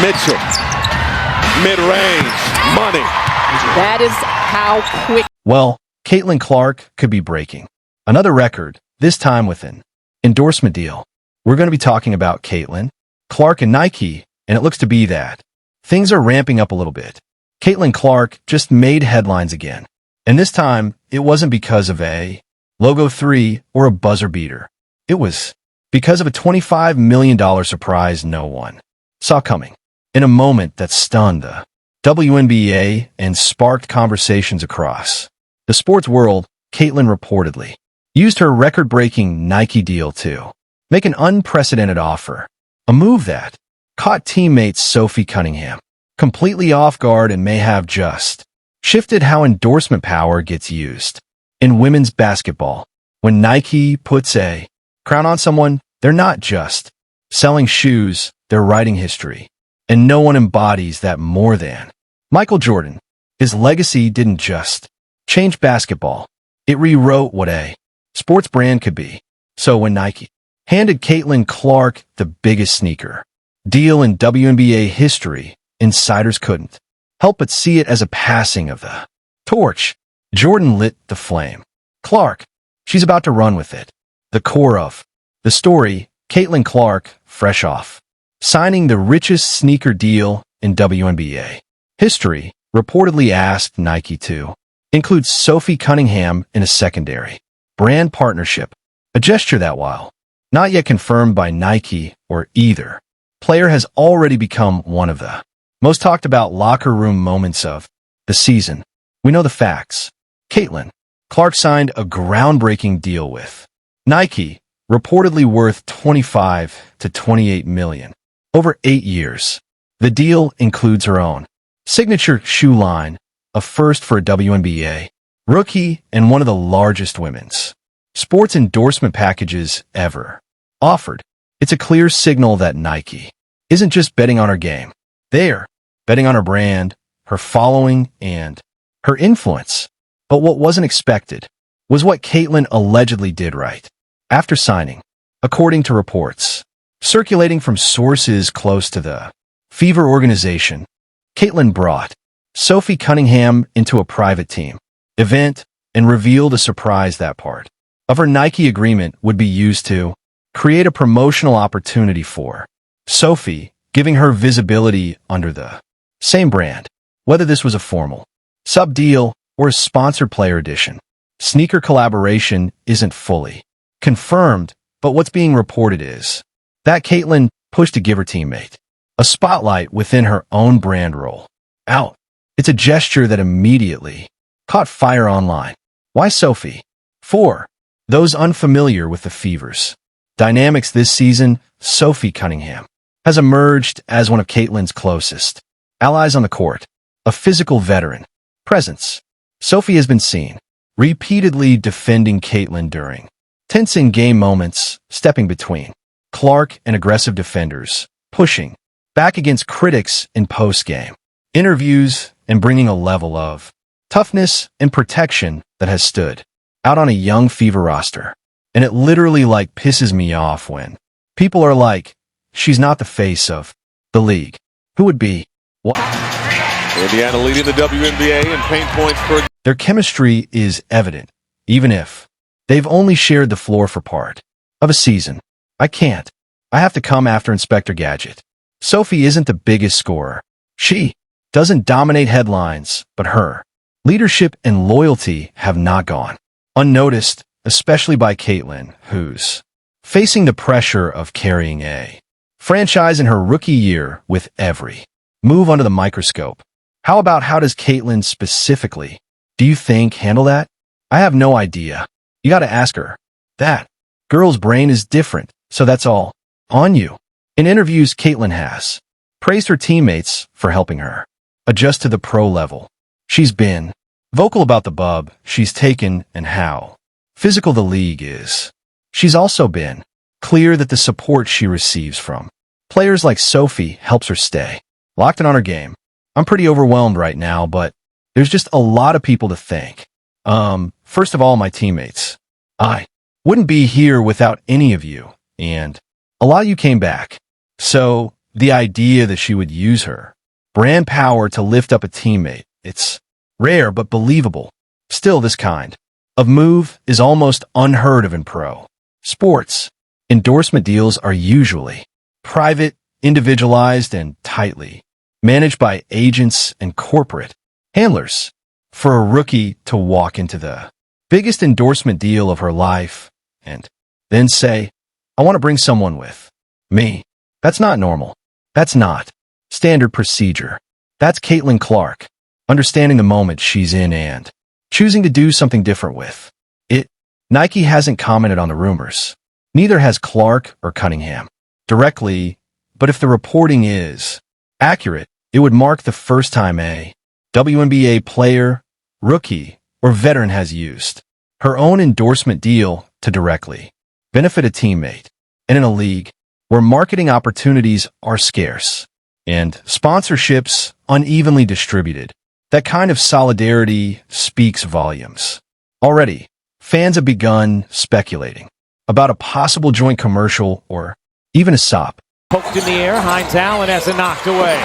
Mitchell, mid-range, money. That is how quick. Well, Caitlin Clark could be breaking another record, this time with an endorsement deal. We're going to be talking about Caitlin Clark and Nike, and it looks to be that things are ramping up a little bit. Caitlin Clark just made headlines again, and this time it wasn't because of a Logo 3 or a buzzer beater. It was because of a $25 million surprise no one saw coming. In a moment that stunned the WNBA and sparked conversations across the sports world, Caitlin reportedly used her record-breaking Nike deal to make an unprecedented offer, a move that caught teammate Sophie Cunningham completely off guard and may have just shifted how endorsement power gets used in women's basketball. When Nike puts a crown on someone, they're not just selling shoes, they're writing history. And no one embodies that more than Michael Jordan. His legacy didn't just change basketball. It rewrote what a sports brand could be. So when Nike handed Caitlin Clark the biggest sneaker deal in WNBA history, insiders couldn't help but see it as a passing of the torch. Jordan lit the flame. Clark, she's about to run with it. The core of the story, Caitlin Clark, fresh off signing the richest sneaker deal in WNBA history, reportedly asked Nike to include Sophie Cunningham in a secondary brand partnership, a gesture that, while not yet confirmed by Nike or either player, has already become one of the most talked about locker room moments of the season. We know the facts. Caitlin Clark signed a groundbreaking deal with Nike, reportedly worth $25 to $28 million over 8 years. The deal includes her own signature shoe line, a first for a WNBA rookie and one of the largest women's sports endorsement packages ever offered. It's a clear signal that Nike isn't just betting on her game. They're betting on her brand, her following, and her influence. But what wasn't expected was what Caitlin allegedly did right after signing. According to reports circulating from sources close to the Fever organization, Caitlin brought Sophie Cunningham into a private team event and revealed a surprise that part of her Nike agreement would be used to create a promotional opportunity for Sophie, giving her visibility under the same brand. Whether this was a formal sub-deal or a sponsored player edition sneaker collaboration isn't fully confirmed, but what's being reported is that Caitlin pushed to give her teammate a spotlight within her own brand roll out. It's a gesture that immediately caught fire online. Why Sophie? For those unfamiliar with the Fever's dynamics this season, Sophie Cunningham has emerged as one of Caitlin's closest allies on the court, a physical veteran presence. Sophie has been seen repeatedly defending Caitlin during tense in-game moments, stepping between Clark and aggressive defenders, pushing back against critics in post-game interviews, and bringing a level of toughness and protection that has stood out on a young Fever roster. And it literally pisses me off when people are like, she's not the face of the league. Who would be? What? Indiana leading the WNBA in paint points per. Their chemistry is evident, even if they've only shared the floor for part of a season. I have to come after Inspector Gadget. Sophie isn't the biggest scorer. She doesn't dominate headlines, but her leadership and loyalty have not gone unnoticed, especially by Caitlin, who's facing the pressure of carrying a franchise in her rookie year with every move under the microscope. How does Caitlin specifically, do you think, handle that? I have no idea. You gotta ask her. That girl's brain is different, so that's all on you. In interviews, Caitlin has praised her teammates for helping her adjust to the pro level. She's been vocal about the bub she's taken and how physical the league is. She's also been clear that the support she receives from players like Sophie helps her stay locked in on her game. I'm pretty overwhelmed right now, but there's just a lot of people to thank. First of all, my teammates. I wouldn't be here without any of you, and a lot of you came back. So the idea that she would use her brand power to lift up a teammate, it's rare but believable. Still, this kind of move is almost unheard of in pro sports. Endorsement deals are usually private, individualized, and tightly managed by agents and corporate handlers. For a rookie to walk into the biggest endorsement deal of her life and then say, I want to bring someone with me, that's not normal. That's not standard procedure. That's Caitlin Clark, understanding the moment she's in and choosing to do something different with it. Nike hasn't commented on the rumors. Neither has Clark or Cunningham directly, but if the reporting is accurate, it would mark the first time a WNBA player, rookie, or veteran has used her own endorsement deal to directly benefit a teammate. And in a league where marketing opportunities are scarce and sponsorships unevenly distributed, that kind of solidarity speaks volumes. Already, fans have begun speculating about a possible joint commercial or even a SOP. Poked in the air, Hines Allen has it knocked away.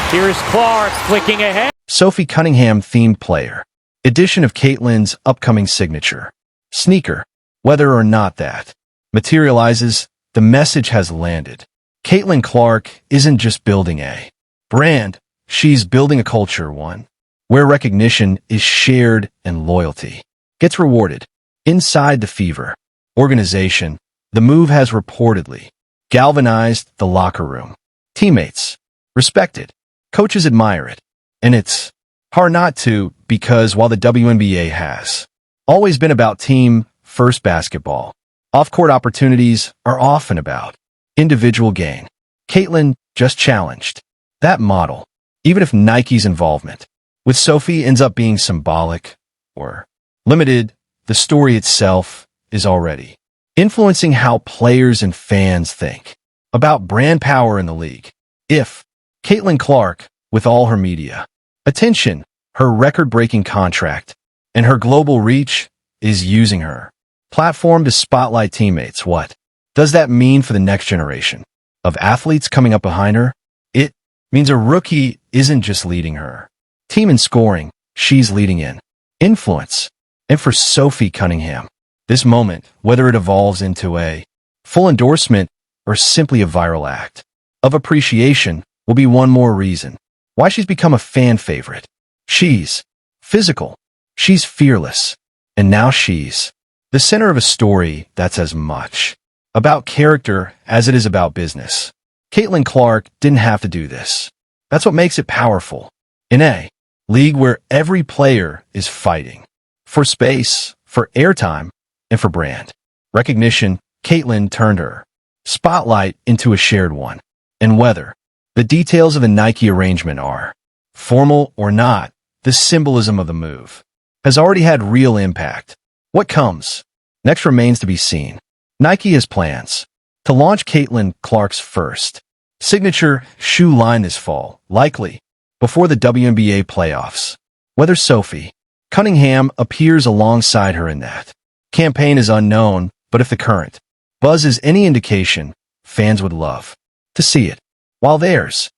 Here's Clark flicking ahead. Sophie Cunningham themed player. Edition of Caitlin's upcoming signature sneaker. Whether or not that materializes, the message has landed. Caitlin Clark isn't just building a brand, she's building a culture, one where recognition is shared and loyalty gets rewarded. Inside the Fever organization, the move has reportedly galvanized the locker room. Teammates respect it, coaches admire it, and it's hard not to, because while the WNBA has always been about team-first basketball, off-court opportunities are often about individual gain. Caitlin just challenged that model, even if Nike's involvement with Sophie ends up being symbolic or limited. The story itself is already influencing how players and fans think about brand power in the league. If Caitlin Clark, with all her media attention, her record-breaking contract, and her global reach, is using her platform to spotlight teammates, what does that mean for the next generation of athletes coming up behind her? It means a rookie isn't just leading her team in scoring, she's leading in influence. And for Sophie Cunningham, this moment, whether it evolves into a full endorsement or simply a viral act of appreciation, will be one more reason why she's become a fan favorite. She's physical, she's fearless, and now she's the center of a story that's as much about character as it is about business. Caitlin Clark didn't have to do this. That's what makes it powerful. In a league where every player is fighting for space, for airtime, and for brand recognition, Caitlin turned her spotlight into a shared one. And whether the details of the Nike arrangement are formal or not, the symbolism of the move has already had real impact. What comes next remains to be seen. Nike has plans to launch Caitlin Clark's first signature shoe line this fall, likely before the WNBA playoffs. Whether Sophie Cunningham appears alongside her in that campaign is unknown, but if the current buzz is any indication, fans would love to see it. While there's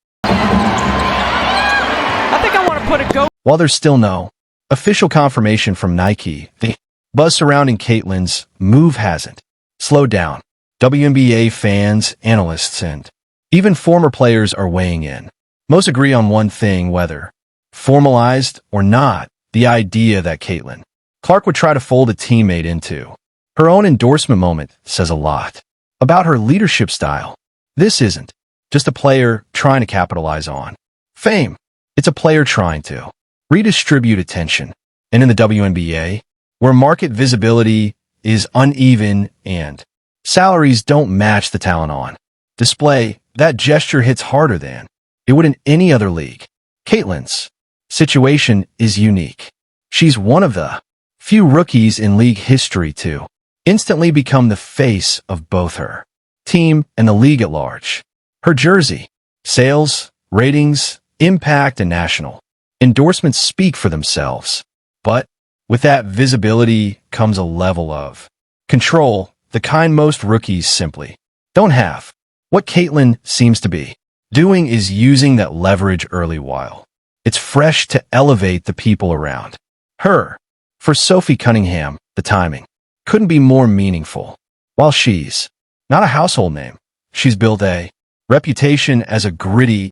still no official confirmation from Nike, the buzz surrounding Caitlin's move hasn't slowed down. WNBA fans, analysts, and even former players are weighing in. Most agree on one thing, whether formalized or not, the idea that Caitlin Clark would try to fold a teammate into her own endorsement moment says a lot about her leadership style. This isn't just a player trying to capitalize on fame. It's a player trying to redistribute attention. And in the WNBA, where market visibility is uneven and salaries don't match the talent on display, that gesture hits harder than it would in any other league. Caitlin's situation is unique. She's one of the few rookies in league history to instantly become the face of both her team and the league at large. Her jersey, sales, ratings, impact, and national endorsements speak for themselves. But with that visibility comes a level of control, the kind most rookies simply don't have. What Caitlin seems to be Doing is using that leverage early while it's fresh to elevate the people around her. For Sophie Cunningham, the timing couldn't be more meaningful. While she's not a household name, she's built a reputation as a gritty,